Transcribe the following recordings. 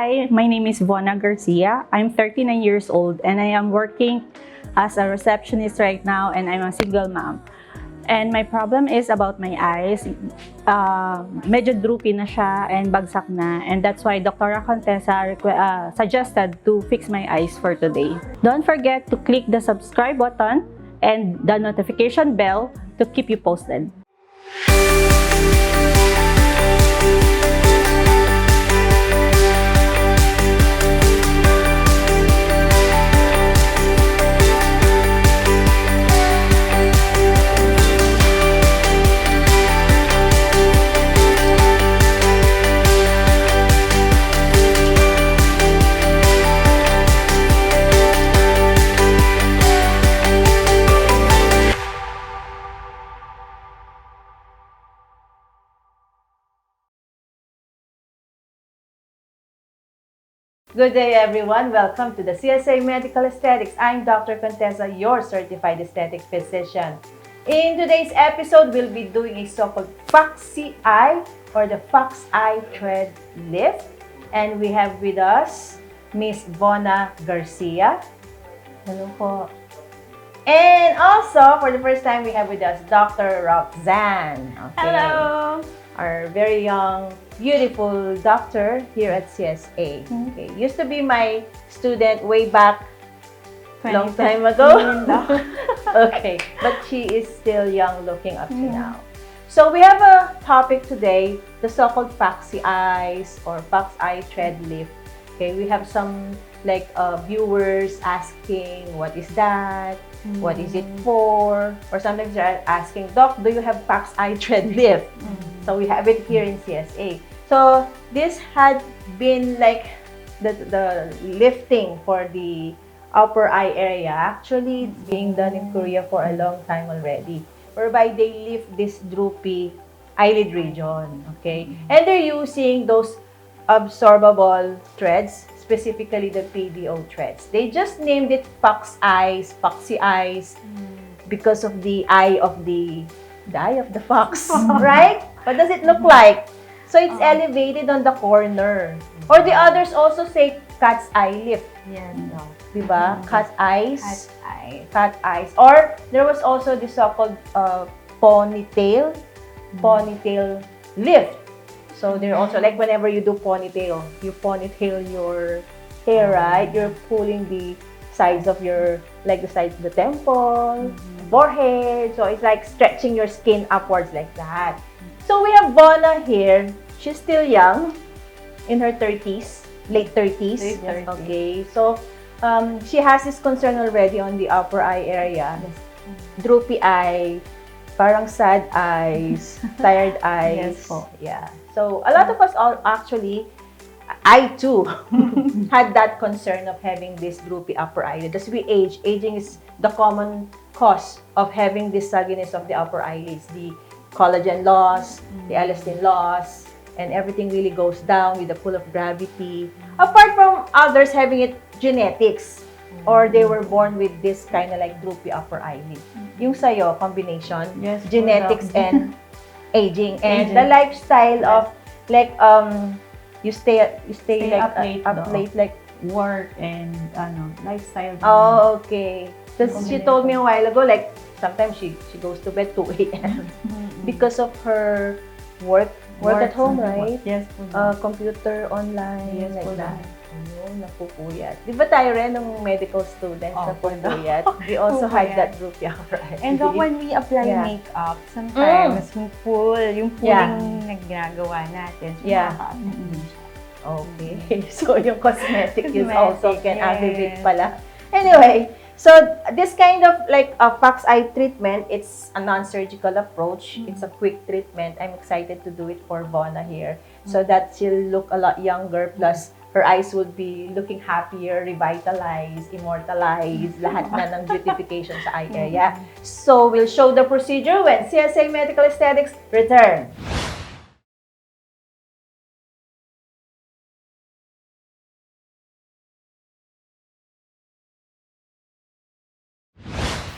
Hi, my name is Vona Garcia. I'm 39 years old and I am working as a receptionist right now, and I'm a single mom. And my problem is about my eyes. Medyo droopy na siya and bagsak na, and that's why Dr. Contessa suggested to fix my eyes for today. Don't forget to click the subscribe button and the notification bell to keep you posted. Good day, everyone. Welcome to the CSA Medical Aesthetics. I'm Dr. Contessa, your certified aesthetic physician. In today's episode, we'll be doing a so-called Foxy Eye or the Fox Eye Thread Lift. And we have with us Miss Vona Garcia. Hello po. And also, for the first time, we have with us Dr. Roxanne. Okay. Hello! Our very young, beautiful doctor here at CSA. Okay, used to be my student way back long time ago. Okay, but she is still young looking up to now. So we have a topic today, the so-called Foxy Eyes or Fox Eye Thread Lift. Okay, we have some viewers asking, what is that? What is it for? Or sometimes they're asking, Doc, do you have Fox Eye Thread Lift? So we have it here in CSA. So this had been like the lifting for the upper eye area. Actually, it's being done in Korea for a long time already, whereby they lift this droopy eyelid region. Okay, and they're using those absorbable threads, specifically the PDO threads. They just named it Fox Eyes, Foxy Eyes, because of the eye of the fox, right? What does it look like? So it's elevated on the corner. Or the others also say cat's eye lift. Yes. No. Diba? Cat's eyes. Cat eye. Cat eyes. Or there was also the so-called ponytail lift. So they're also like whenever you do ponytail, you ponytail your hair, right? You're pulling the sides of your, like the sides of the temple, forehead. So it's like stretching your skin upwards like that. So we have Vona here. She's still young, in her 30s, late 30s. Late 30s. Okay, so she has this concern already on the upper eye area. Droopy eye, parang sad eyes, tired eyes. Yes po. Yeah. So a lot of us all actually, I too, had that concern of having this droopy upper eyelid. As we age, aging is the common cause of having this sagginess of the upper eyelids. The collagen loss, the elastin loss, and everything really goes down with the pull of gravity. Apart from others having it genetics, or they were born with this kind of like droopy upper eyelid. Yung sa'yo, combination, Yes, genetics and aging, and Aging. the lifestyle of like you stay like up late, up late like work and lifestyle. oh, okay. Because she told me a while ago, like sometimes she goes to bed 2 a.m. because of her work at home, right? Yes. Computer online, Yes, like po that. Ayun, napupuyat. Di ba tayo rin ng medical students na Opo, pupuyat? We also had Pupuyat. that group, yeah, right? And then when we apply Yeah. makeup, sometimes yung pulling na ginagawa natin. So Yeah. nakaka-affect din siya. Okay. So, yung cosmetic is also Cosmetic, can yes. aggravate pala. Anyway, so this kind of like a fox eye treatment, it's a non-surgical approach. It's a quick treatment. I'm excited to do it for Vona here so that she'll look a lot younger, plus her eyes would be looking happier, revitalized, immortalized, lahat na ng beautification sa eye area. So, we'll show the procedure when CSA Medical Aesthetics return.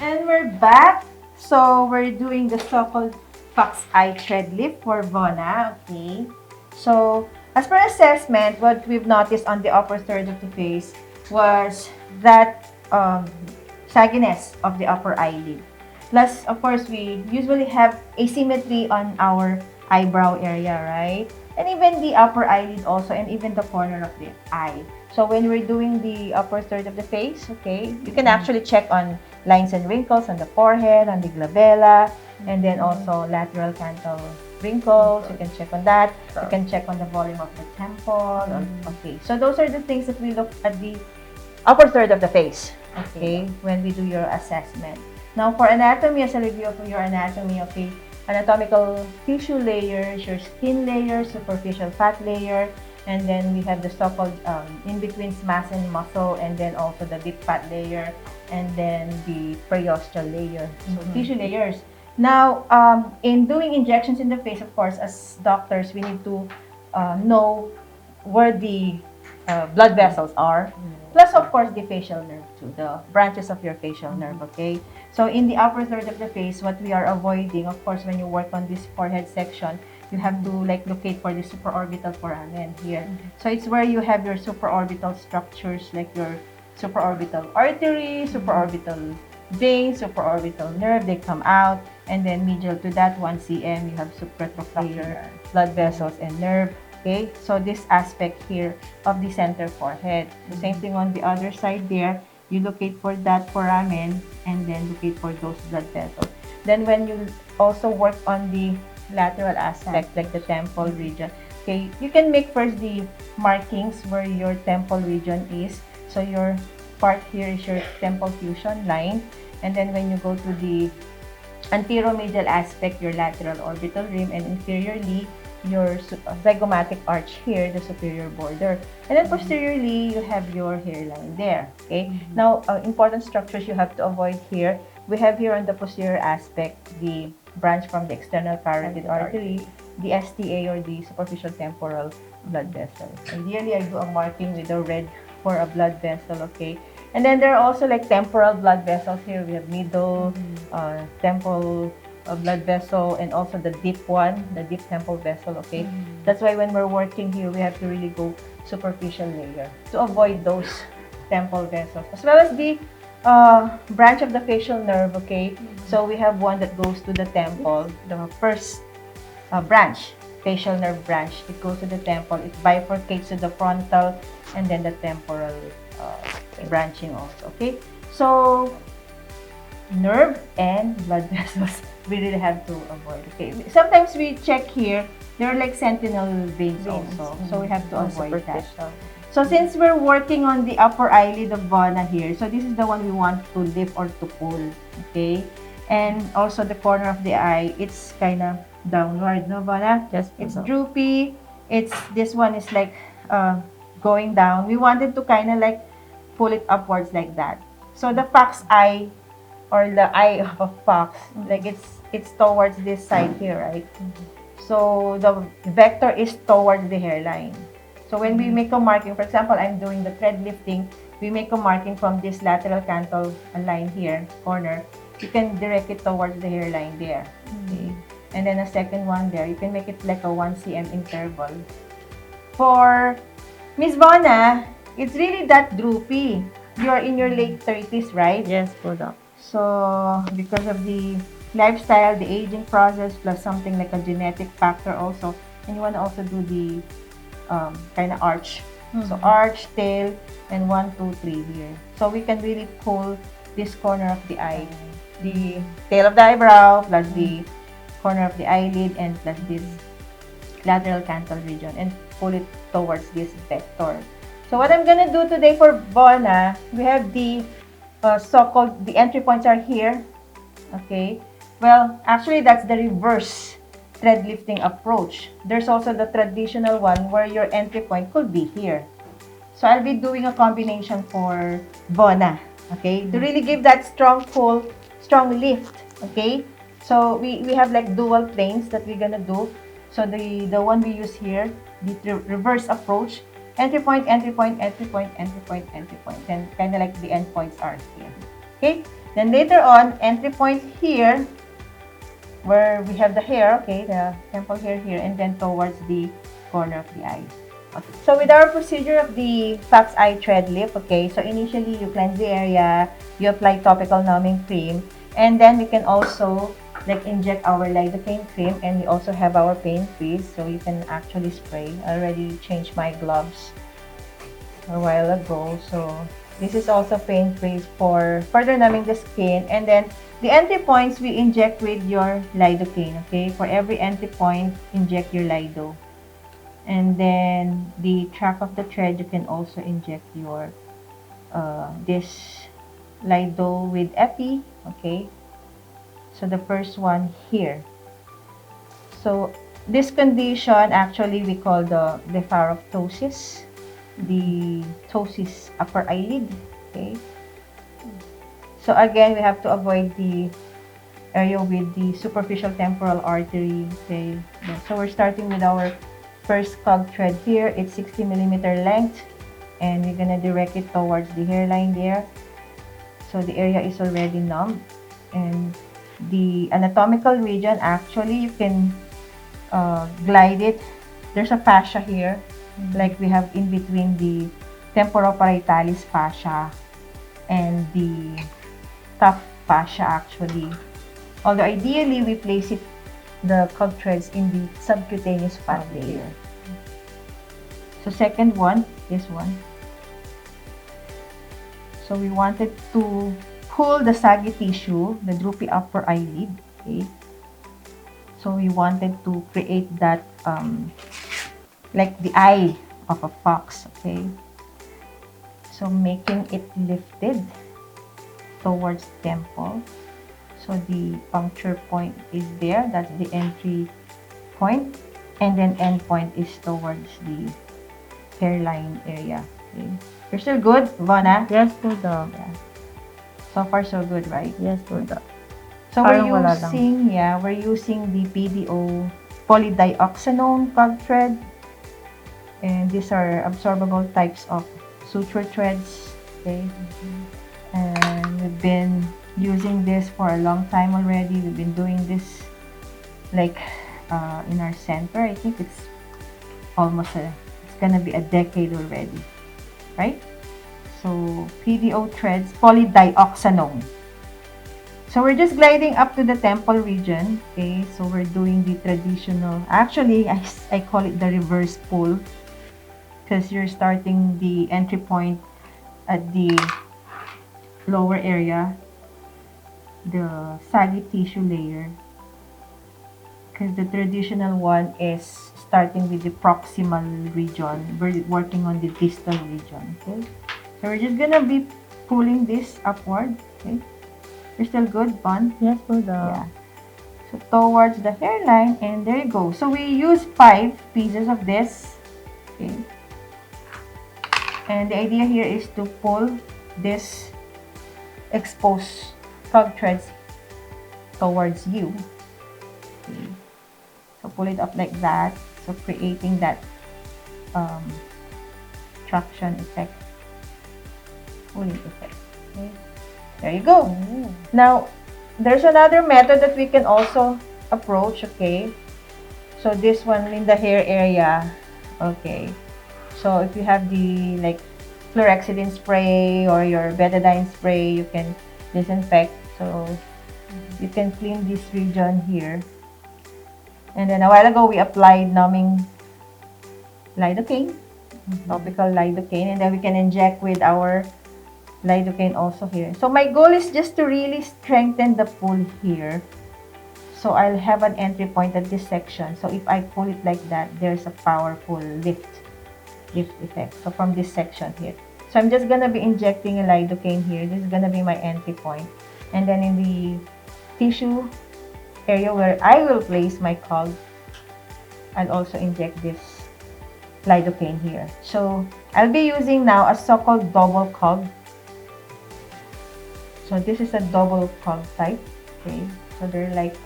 And we're back. So, we're doing the so-called Fox Eye Thread Lift for Vona. Okay. So, As per assessment, what we've noticed on the upper third of the face was that sagginess of the upper eyelid. Plus, of course, we usually have asymmetry on our eyebrow area, right? And even the upper eyelid also, and even the corner of the eye. So when we're doing the upper third of the face, okay, you can actually check on lines and wrinkles on the forehead, on the glabella, and then also lateral canthal wrinkles. You can check on that. You can check on the volume of the temple. Okay, so those are the things that we look at the upper third of the face, okay, when we do your assessment. Now, for anatomy, as a review of your anatomy, okay, anatomical tissue layers, your skin layer, superficial fat layer, and then we have the so-called in-between mass and muscle, and then also the deep fat layer, and then the periosteal layer. So, tissue layers. Now, in doing injections in the face, of course, as doctors, we need to know where the blood vessels are. Plus, of course, the facial nerve too, the branches of your facial nerve, okay? So, in the upper third of the face, what we are avoiding, of course, when you work on this forehead section, you have to like locate for the supraorbital foramen here. So, it's where you have your supraorbital structures like your supraorbital artery, supraorbital vein, supraorbital nerve, they come out. And then medial to that, 1 cm, you have supratrochlear blood vessels and nerve. Okay, so this aspect here of the center forehead. The same thing on the other side there. You locate for that foramen and then locate for those blood vessels. Then when you also work on the lateral aspect, like the temple region, okay, you can make first the markings where your temple region is. So your part here is your temple fusion line. And then when you go to the anteromedial aspect, your lateral orbital rim, and inferiorly, your zygomatic arch here, the superior border. And then posteriorly, you have your hairline there. Okay. Now, important structures you have to avoid here. We have here on the posterior aspect, the branch from the external carotid artery, the STA or the superficial temporal blood vessel. Ideally, I do a marking with a red for a blood vessel, okay? And then there are also like temporal blood vessels here. We have middle, temple blood vessel, and also the deep one, the deep temple vessel, okay? That's why when we're working here, we have to really go superficial layer to avoid those temple vessels. As well as the branch of the facial nerve, okay? So we have one that goes to the temple, the first branch, facial nerve branch. It goes to the temple, it bifurcates to the frontal, and then the temporal branching also, okay? So, nerve and blood vessels, we really have to avoid, okay? Sometimes we check here, there are like sentinel veins also, so we have to avoid that. So, since we're working on the upper eyelid of Vonna here, so this is the one we want to lift or to pull, okay? And also the corner of the eye, it's kind of downward, no, Vonna? Yes, It's droopy. This one is like going down. We wanted to kind of like pull it upwards like that. So the fox eye, or the eye of a fox, like it's towards this side here, right? So the vector is towards the hairline. So when we make a marking, for example, I'm doing the thread lifting, we make a marking from this lateral canthal line here, corner. You can direct it towards the hairline there. Okay. And then a second one there, you can make it like a 1 cm interval. For Miss Vonna, it's really that droopy. You're in your late 30s, right? Yes, po, Doc. So, because of the lifestyle, the aging process, plus something like a genetic factor also, and you want to also do the kind of arch. So, arch, tail, and 1, 2, 3 here. So, we can really pull this corner of the eye, the tail of the eyebrow, plus the corner of the eyelid, and plus this lateral canthal region, and pull it towards this vector. So what I'm gonna do today for Vonna, we have the so-called, the entry points are here, okay? Well, actually that's the reverse thread lifting approach. There's also the traditional one where your entry point could be here. So I'll be doing a combination for Vonna, okay? To really give that strong pull, strong lift, okay? So we have like dual planes that we're gonna do. So the one we use here, the reverse approach, entry point, entry point, entry point, entry point, entry point. Then kind of like the end points are here. Okay? Then later on, entry point here, where we have the hair, okay, the temple hair here, and then towards the corner of the eye. So with our procedure of the Fox Eye Thread Lift, okay, so initially you cleanse the area, you apply topical numbing cream, and then we can also like inject our lidocaine cream, and we also have our pain freeze, so you can actually spray. I already changed my gloves a while ago, so this is also pain freeze for further numbing the skin. And then the entry points we inject with your lidocaine, okay? For every entry point, inject your lido. And then the track of the thread, you can also inject your this lido with epi, okay? So the first one here. So this condition actually we call the blepharoptosis, the ptosis upper eyelid, okay? So again, we have to avoid the area with the superficial temporal artery, okay? So we're starting with our first cog thread here. It's 60 millimeter length, and we're gonna direct it towards the hairline there. So the area is already numb, and the anatomical region, actually you can glide it. There's a fascia here, like we have in between the temporoparietalis fascia and the tough fascia actually. Although ideally we place it, the cog threads, in the subcutaneous fat layer. So second one, this one. So we wanted to pull the saggy tissue, the droopy upper eyelid, okay? So we wanted to create that like the eye of a fox, okay? So making it lifted towards temple. So the puncture point is there, that's the entry point, and then end point is towards the hairline area. Okay. You're still good, Vonna? Yes po, Doc. Yeah. So far so good, right? Yes po, Doc. So Parang wala lang. we're using the PDO polydioxanone cog thread, and these are absorbable types of suture threads, okay? And we've been using this for a long time already. We've been doing this like in our center. I think it's almost it's gonna be a decade already, right? So PDO threads, polydioxanone. So we're just gliding up to the temple region, okay? So we're doing the traditional, actually I call it the reverse pull, because you're starting the entry point at the lower area, the saggy tissue layer, because the traditional one is starting with the proximal region. We're working on the distal region, okay? So we're just gonna be pulling this upward, okay? You're still good, Bon? Yes po, Doc. Yeah. So towards the hairline, and there you go. So we use 5 pieces of this, okay? And the idea here is to pull this exposed cog threads towards you. Okay. So pull it up like that. So creating that traction effect, pulling effect. Okay. There you go. Now, there's another method that we can also approach, okay? So this one in the hair area, okay? So if you have the like fluoxetine spray or your betadine spray, you can disinfect. So you can clean this region here. And then a while ago, we applied numbing lidocaine, topical lidocaine, and then we can inject with our lidocaine also here. So my goal is just to really strengthen the pull here. So I'll have an entry point at this section. So if I pull it like that, there's a powerful lift effect. So from this section here. So I'm just gonna be injecting a lidocaine here. This is gonna be my entry point. And then in the tissue area where I will place my cog, I'll also inject this lidocaine here. So I'll be using now a so-called double cog. So this is a double cog type, okay? So they're like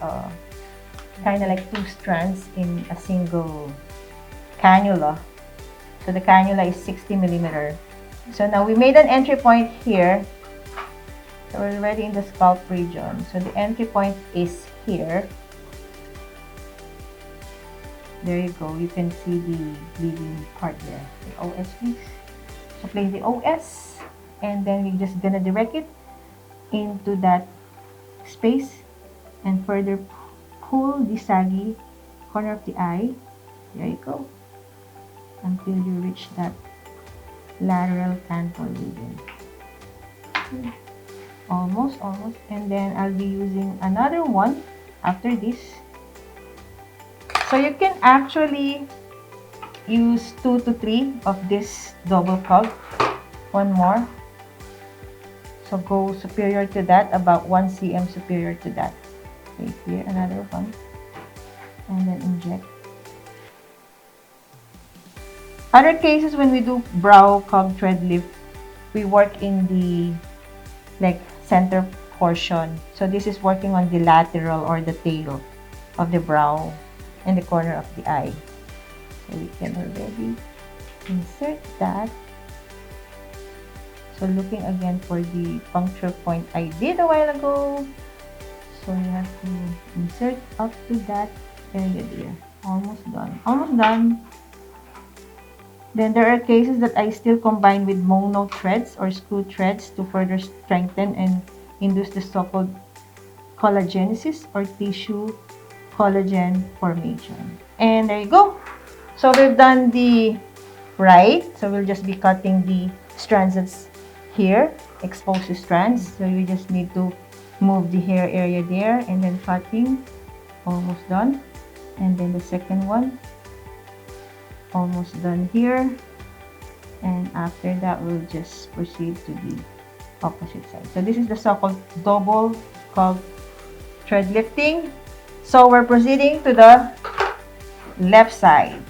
kind of like 2 strands in a single cannula. So the cannula is 60 millimeter. So now we made an entry point here. So we're already in the scalp region. So the entry point is here. There you go. You can see the bleeding part there. The OS, please. So place the OS, and then we're just gonna direct it into that space and further pull the saggy corner of the eye. There you go. Until you reach that lateral canthal region. Almost. And then I'll be using another one after this. So you can actually use 2 to 3 of this double cog. One more. So go superior to that, about 1 cm superior to that. Okay, here, another one. And then inject. Other cases when we do brow cog thread lift, we work in the center portion. So this is working on the lateral or the tail of the brow and the corner of the eye. So we can already insert that. So looking again for the puncture point I did a while ago. So you have to insert up to that area there. Almost done. Then there are cases that I still combine with mono threads or screw threads to further strengthen and induce the so-called collagenesis or tissue collagen formation. And there you go. So we've done the right. So we'll just be cutting the strands that's here, exposed strands. So we just need to move the hair area there and then cutting. Almost done. And then the second one. Almost done here. And after that, we'll just proceed to the opposite side. So this is the so-called double cog thread lifting. So we're proceeding to the left side.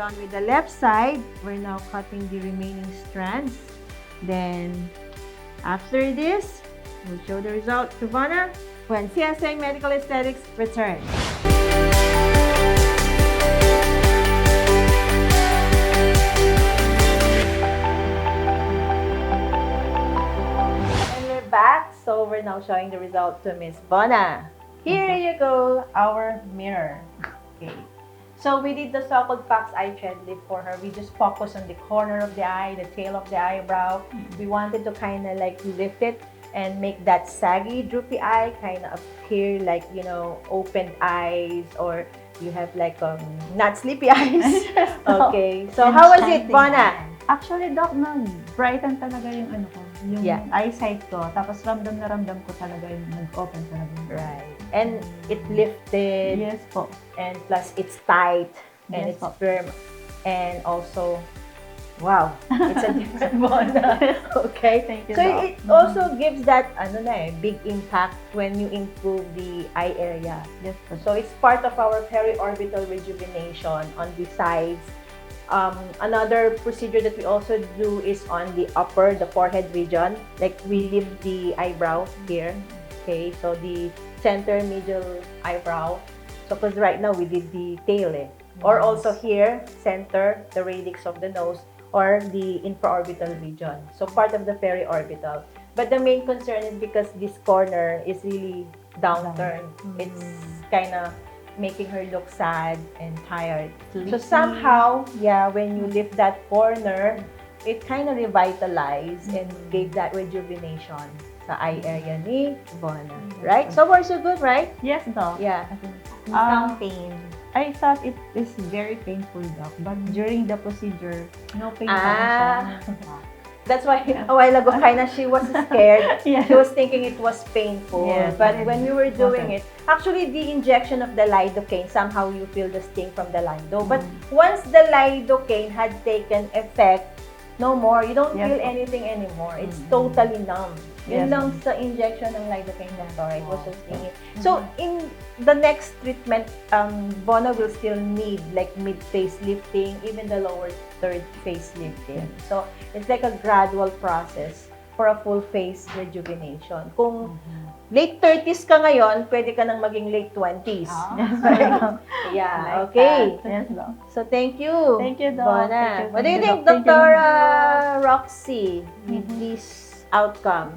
With the left side, we're now cutting the remaining strands. Then after this, we'll show the result to Vanna when CSA Medical Aesthetics returns. And we're back, so we're now showing the result to Miss Vanna. Here you go, our mirror. Okay. So we did the so-called fox eye thread lift for her. We just focused on the corner of the eye, the tail of the eyebrow. We wanted to kind of like lift it and make that saggy, droopy eye kind of appear like, you know, opened eyes, or you have like not sleepy eyes. Okay. So how was it, Vanna? Actually, Doc, nag-brighten talaga yung ano ko, yung eyesight ko. Tapos ramdam na ramdam ko talaga yung nag-open talaga. Right. And it lifted. Yes po. And plus it's tight and Yes it's po. firm. And also, wow, it's a different Vanna. Okay. Thank you, So Doc. it also gives that big impact when you improve the eye area. Yes po. So it's part of our periorbital rejuvenation on the sides. Another procedure that we also do is on the the forehead region. Like we lift the eyebrow here. Okay, so the center middle eyebrow. So because right now we did the tail, or also here, center, the radix of the nose, or the infraorbital region. So part of the periorbital. But the main concern is because this corner is really downturned. It's kind of making her look sad and tired. So somehow, when you lift that corner, it kind of revitalized and gave that rejuvenation sa eye area ni Vanna. Right? So far so good, right? Yes, Doc. Yeah. Some pain. I thought it is very painful, Doc. But during the procedure, no pain pa siya. That's why a while ago, kinda she was scared. Yeah. She was thinking it was painful. Yes. But when we were doing Okay. it, actually the injection of the lidocaine, somehow you feel the sting from the lido. But once the lidocaine had taken effect, no more. You don't Yes. feel anything anymore. It's totally numb. Yun Yes. lang sa injection ng lidocaine, doctor. It was so stinging. So, in the next treatment, Bona will still need like mid-facelifting, even the lower third facelifting. So, it's like a gradual process for a full face rejuvenation. Kung late 30s ka ngayon, pwede ka nang maging late 20s. Yeah, Like okay. that. Yes, Doc. So, thank you. Thank you, Doc. Bona. Thank you, What do you thank you, think, Doc. Thank you. Dr. Roxy, with this outcome?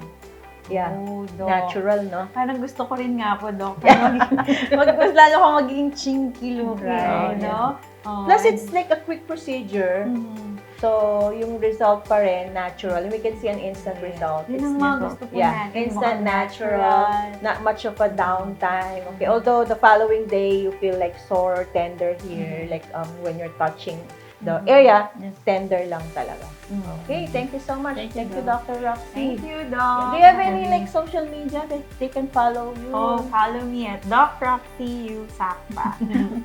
Yeah, Oh, Doc. natural, no? Parang gusto ko rin nga po, Doc. Mas lalo ko magiging chinky looking, Right, no? Oh, Plus, it's like a quick procedure. Mhm. So, yung result pa rin, natural. We can see an instant result. Yun It's ang mga gusto po yeah, natin. instant mukhang natural, not much of a downtime. Okay, although the following day you feel like sore, tender here, like when you're touching the area, tender lang talaga. Okay, thank you so much. Thank Thank you, you, Dr. Roxy. Thank you, Doc. Do you have any like social media that they can follow you? Oh, follow me at Doc Roxy U Sakpa.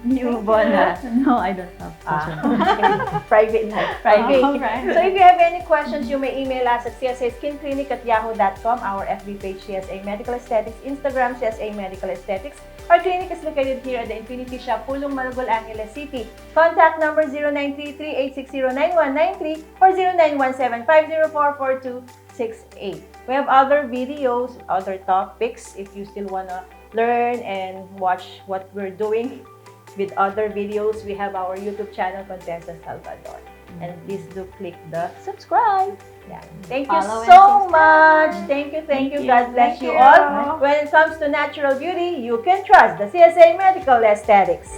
You, Bona. No, I don't have social Private life. Private. Okay. So if you have any questions, you may email us at csaskinclinic@yahoo.com, our FB page CSA Medical Aesthetics, Instagram CSA Medical Aesthetics. Our clinic is located here at the Infinity Shop, Pulong Maragol, Angeles City. Contact number 0933-860-9193 or 0917-504-4268. We have other videos, other topics if you still want to learn and watch what we're doing. With other videos, we have our YouTube channel, Contessa Salvador. And please do click the subscribe. Yeah. Thank you Follow and so subscribe. much. Thank you. God bless Thank you you. all. When it comes to natural beauty, you can trust the CSA Medical Aesthetics.